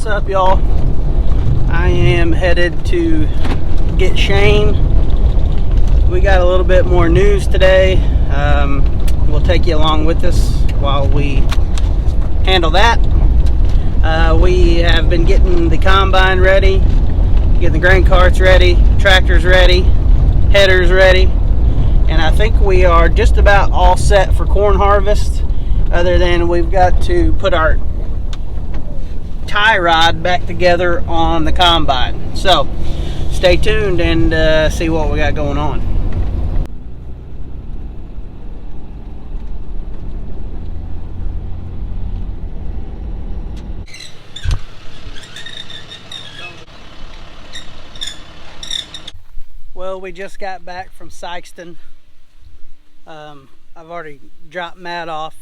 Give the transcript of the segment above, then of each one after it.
What's up, y'all? I am headed to get Shane. We got a little bit more news today. We'll take you along with us while we handle that. We have been getting the combine ready, getting the grain carts ready, tractors ready, headers ready, and I think we are just about all set for corn harvest, other than we've got to put our tie rod back together on the combine. So stay tuned and see what we got going on. Well, we just got back from Sykeston. I've already dropped Matt off.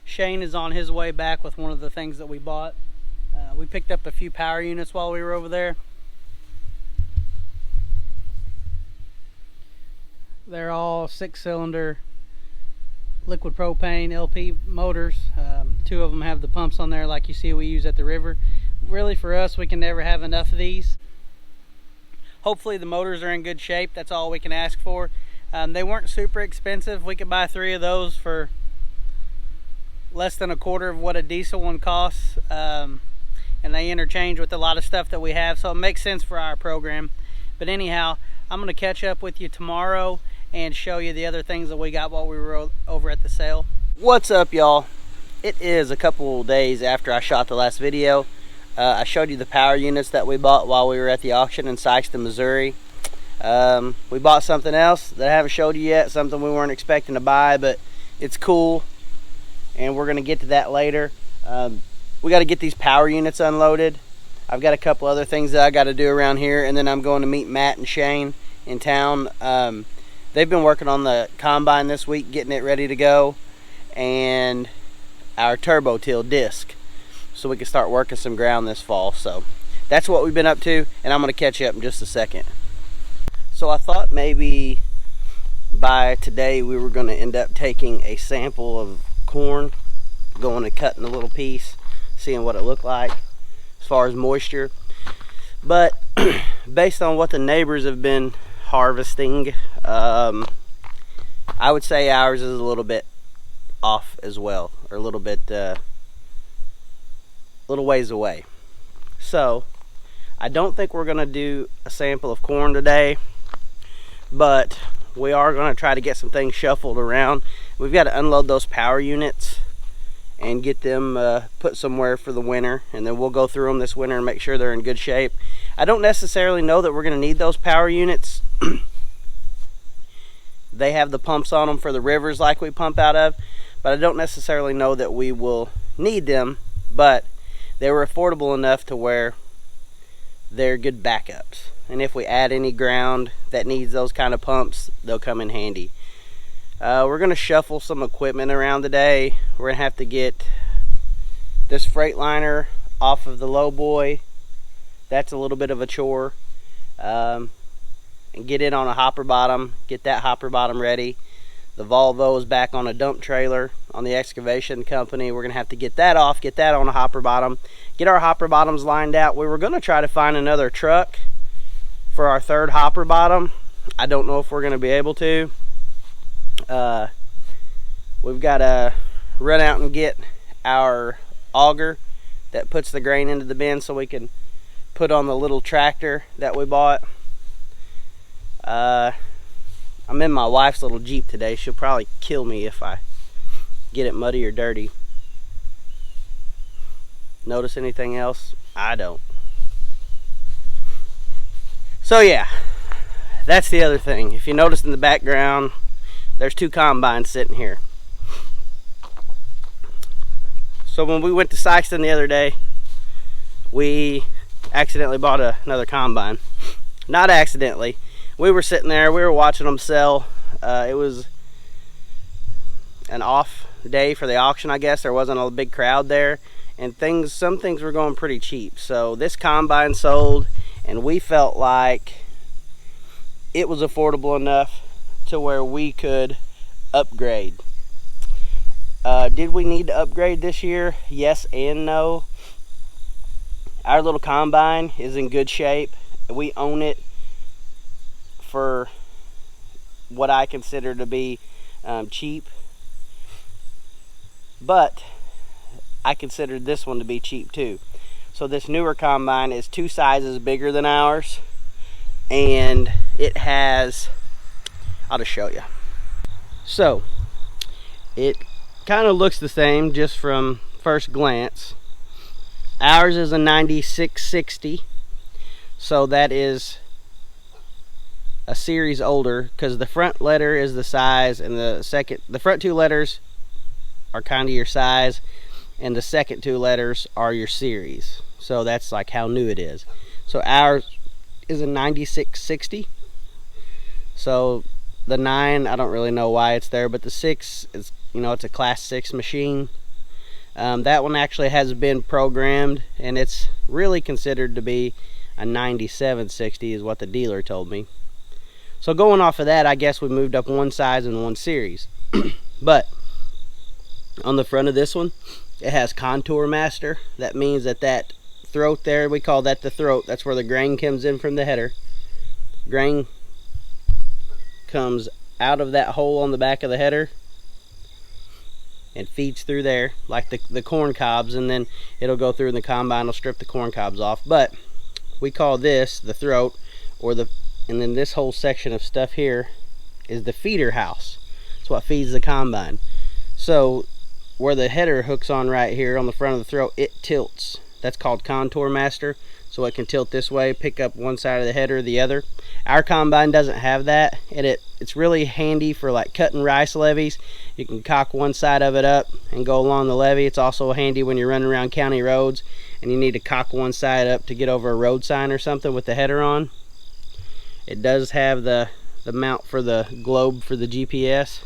Shane is on his way back with one of the things that we bought. We picked up a few power units while we were over there. They're all 6-cylinder liquid propane LP motors. Two of them have the pumps on there like you see we use at the river. Really, for us, we can never have enough of these. Hopefully the motors are in good shape. That's all we can ask for. They weren't super expensive. We could buy 3 of those for less than a quarter of what a diesel one costs. And they interchange with a lot of stuff that we have, so it makes sense for our program. But anyhow, I'm going to catch up with you tomorrow and show you the other things that we got while we were over at the sale. What's up, y'all? It is a couple days after I shot the last video. I showed you the power units that we bought while we were at the auction in Sykeston, Missouri. We bought something else that I haven't showed you yet, something we weren't expecting to buy, but it's cool, and we're going to get to that later. We got to get these power units unloaded. I've got a couple other things that I got to do around here, and then I'm going to meet Matt and Shane in town. They've been working on the combine this week, getting it ready to go, and our turbo till disc, so we can start working some ground this fall. So that's what we've been up to, and I'm going to catch you up in just a second. So I thought maybe by today we were going to end up taking a sample of corn, going and cutting a little piece, seeing what it looked like as far as moisture. But based on what the neighbors have been harvesting, I would say ours is a little bit off as well, or a little bit little ways away. So I don't think we're gonna do a sample of corn today, but we are gonna try to get some things shuffled around. We've got to unload those power units and get them put somewhere for the winter, and then we'll go through them this winter and make sure they're in good shape. I don't necessarily know that we're going to need those power units. They have the pumps on them for the rivers like we pump out of, but I don't necessarily know that we will need them, but they were affordable enough to where they're good backups, and if we add any ground that needs those kind of pumps, they'll come in handy. We're going to shuffle some equipment around today. We're going to have to get this Freightliner off of the lowboy. That's a little bit of a chore. And get it on a hopper bottom, get that hopper bottom ready. The Volvo is back on a dump trailer on the excavation company. We're going to have to get that off, get that on a hopper bottom, get our hopper bottoms lined out. We were going to try to find another truck for our third hopper bottom. I don't know if we're going to be able to. We've got to run out and get our auger that puts the grain into the bin so we can put on the little tractor that we bought. I'm in my wife's little Jeep today. She'll probably kill me if I get it muddy or dirty. Notice anything else? I don't. So yeah, that's the other thing. If you notice in the background, there's 2 combines sitting here. So when we went to Sykeston the other day, we accidentally bought another combine. Not accidentally. We were sitting there, we were watching them sell. It was an off day for the auction, I guess. There wasn't a big crowd there, and some things were going pretty cheap. So this combine sold, and we felt like it was affordable enough to where we could upgrade. Did we need to upgrade this year? Yes and no. Our little combine is in good shape. We own it for what I consider to be cheap, but I considered this one to be cheap too. So this newer combine is 2 sizes bigger than ours, and it has, I'll just show you. So it kind of looks the same just from first glance. Ours is a 9660, so that is a series older, because the front letter is the size, and the front 2 letters are kind of your size, and the second 2 letters are your series. So that's like how new it is. So ours is a 9660. So the 9, I don't really know why it's there, but the 6 is, you know, it's a class 6 machine. That one actually has been programmed, and it's really considered to be a 9760 is what the dealer told me. So going off of that, I guess we moved up 1 size and 1 series. But on the front of this one, it has Contour Master. That means that throat there, we call that the throat. That's where the grain comes in from the header. Grain comes out of that hole on the back of the header and feeds through there like the corn cobs, and then it'll go through and the combine will strip the corn cobs off. But we call this the throat, and then this whole section of stuff here is the feeder house. It's what feeds the combine. So where the header hooks on right here on the front of the throat, it tilts. That's called Contour Master. So it can tilt this way, pick up one side of the header or the other. Our combine doesn't have that, and it's really handy for like cutting rice levees. You can cock one side of it up and go along the levee. It's also handy when you're running around county roads and you need to cock one side up to get over a road sign or something with the header on. It does have the mount for the globe for the GPS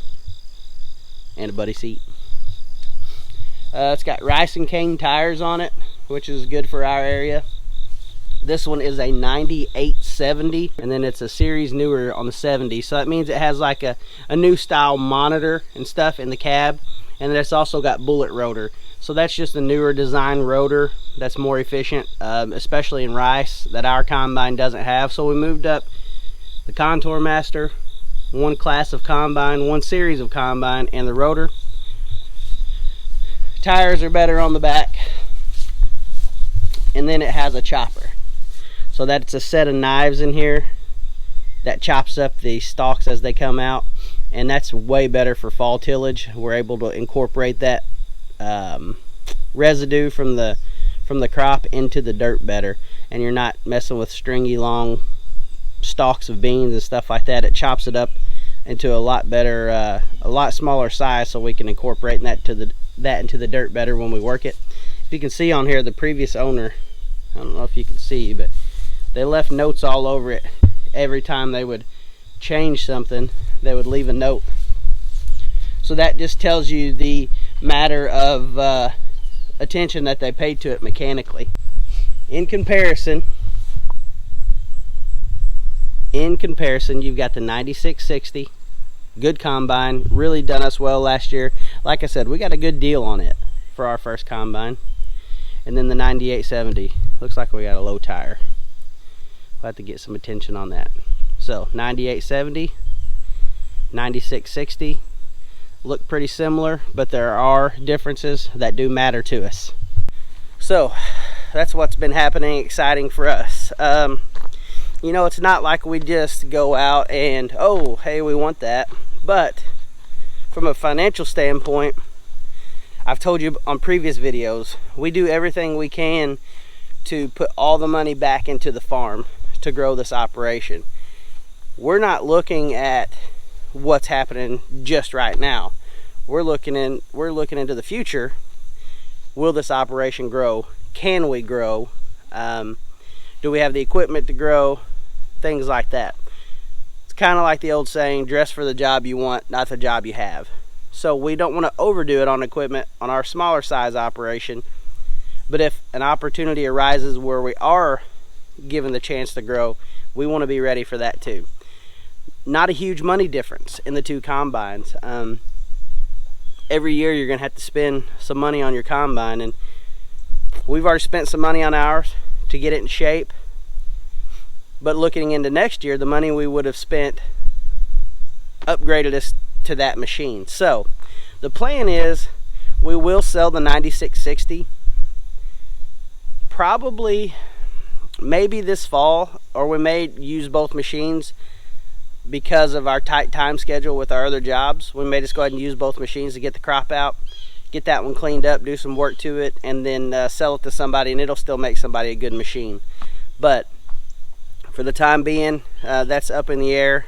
and a buddy seat. It's got rice and cane tires on it, which is good for our area. This one is a 9870, and then it's a series newer on the 70. So that means it has like a new style monitor and stuff in the cab, and then it's also got bullet rotor. So that's just a newer design rotor that's more efficient, especially in rice, that our combine doesn't have. So we moved up the Contour Master, 1 class of combine, 1 series of combine, and the rotor. Tires are better on the back, and then it has a chopper. So that's a set of knives in here that chops up the stalks as they come out, and that's way better for fall tillage. We're able to incorporate that residue from the crop into the dirt better, and you're not messing with stringy long stalks of beans and stuff like that. It chops it up into a lot better, a lot smaller size, so we can incorporate that into the dirt better when we work it. If you can see on here, the previous owner, I don't know if you can see, but they left notes all over it. Every time they would change something, they would leave a note. So that just tells you the matter of attention that they paid to it mechanically. In comparison, you've got the 9660, good combine, really done us well last year. Like I said, we got a good deal on it for our first combine. And then the 9870, looks like we got a low tire. We'll have to get some attention on that. So 9870, 9660 look pretty similar, but there are differences that do matter to us. So that's what's been happening, exciting for us. You know, it's not like we just go out and, oh, hey, we want that. But from a financial standpoint, I've told you on previous videos, we do everything we can to put all the money back into the farm to grow this operation. We're not looking at what's happening just right now. We're looking into the future. Will this operation grow? Can we grow? Do we have the equipment to grow? Things like that. It's kind of like the old saying, dress for the job you want, not the job you have. So we don't want to overdo it on equipment on our smaller size operation. But if an opportunity arises where we are given the chance to grow, we want to be ready for that too. Not a huge money difference in the two combines. Every year you're going to have to spend some money on your combine, and we've already spent some money on ours. to get it in shape. But looking into next year, the money we would have spent upgraded us to that machine. So the plan is we will sell the 9660 probably maybe this fall, or we may use both machines because of our tight time schedule with our other jobs. We may just go ahead and use both machines to get the crop out, get that one cleaned up, do some work to it, and then sell it to somebody, and it'll still make somebody a good machine. But for the time being, that's up in the air.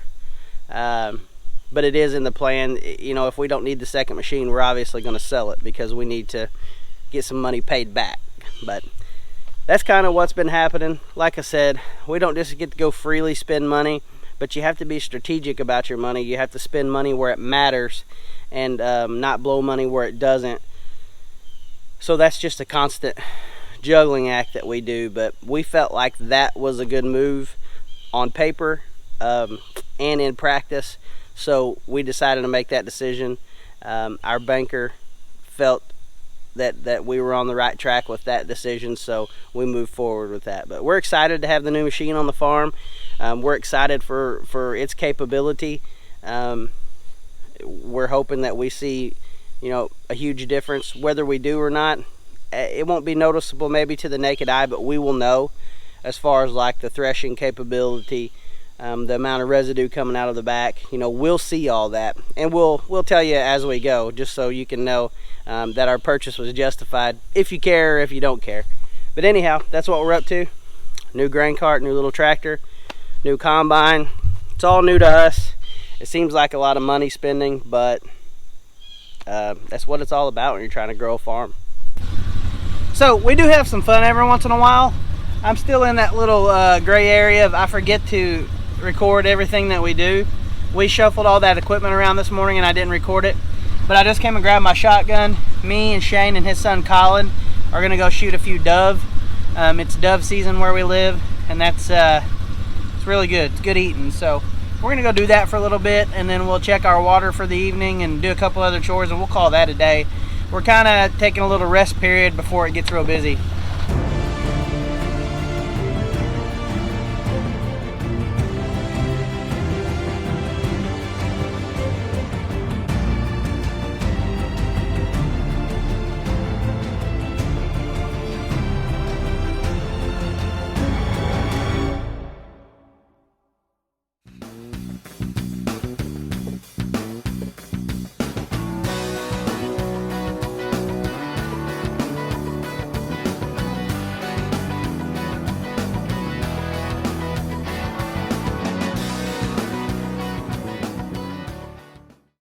But it is in the plan. You know, if we don't need the second machine, we're obviously going to sell it because we need to get some money paid back. But that's kind of what's been happening. Like I said, we don't just get to go freely spend money, but you have to be strategic about your money. You have to spend money where it matters and not blow money where it doesn't. So that's just a constant juggling act that we do. But we felt like that was a good move on paper and in practice. So we decided to make that decision. Our banker felt that we were on the right track with that decision, so we moved forward with that. But we're excited to have the new machine on the farm. We're excited for its capability. We're hoping that we see, you know, a huge difference. Whether we do or not, it won't be noticeable maybe to the naked eye, but we will know as far as like the threshing capability, the amount of residue coming out of the back. You know, we'll see all that, and we'll tell you as we go, just so you can know that our purchase was justified, if you care or if you don't care. But anyhow, that's what we're up to. New grain cart, new little tractor, new combine. It's all new to us. It seems like a lot of money spending, but that's what it's all about when you're trying to grow a farm. So we do have some fun every once in a while. I'm still in that little gray area of I forget to record everything that we do. We shuffled all that equipment around this morning and I didn't record it, but I just came and grabbed my shotgun. Me and Shane and his son Colin are gonna go shoot a few dove. It's dove season where we live, and that's it's really good. It's good eating. So we're gonna go do that for a little bit, and then we'll check our water for the evening and do a couple other chores, and we'll call that a day. We're kind of taking a little rest period before it gets real busy.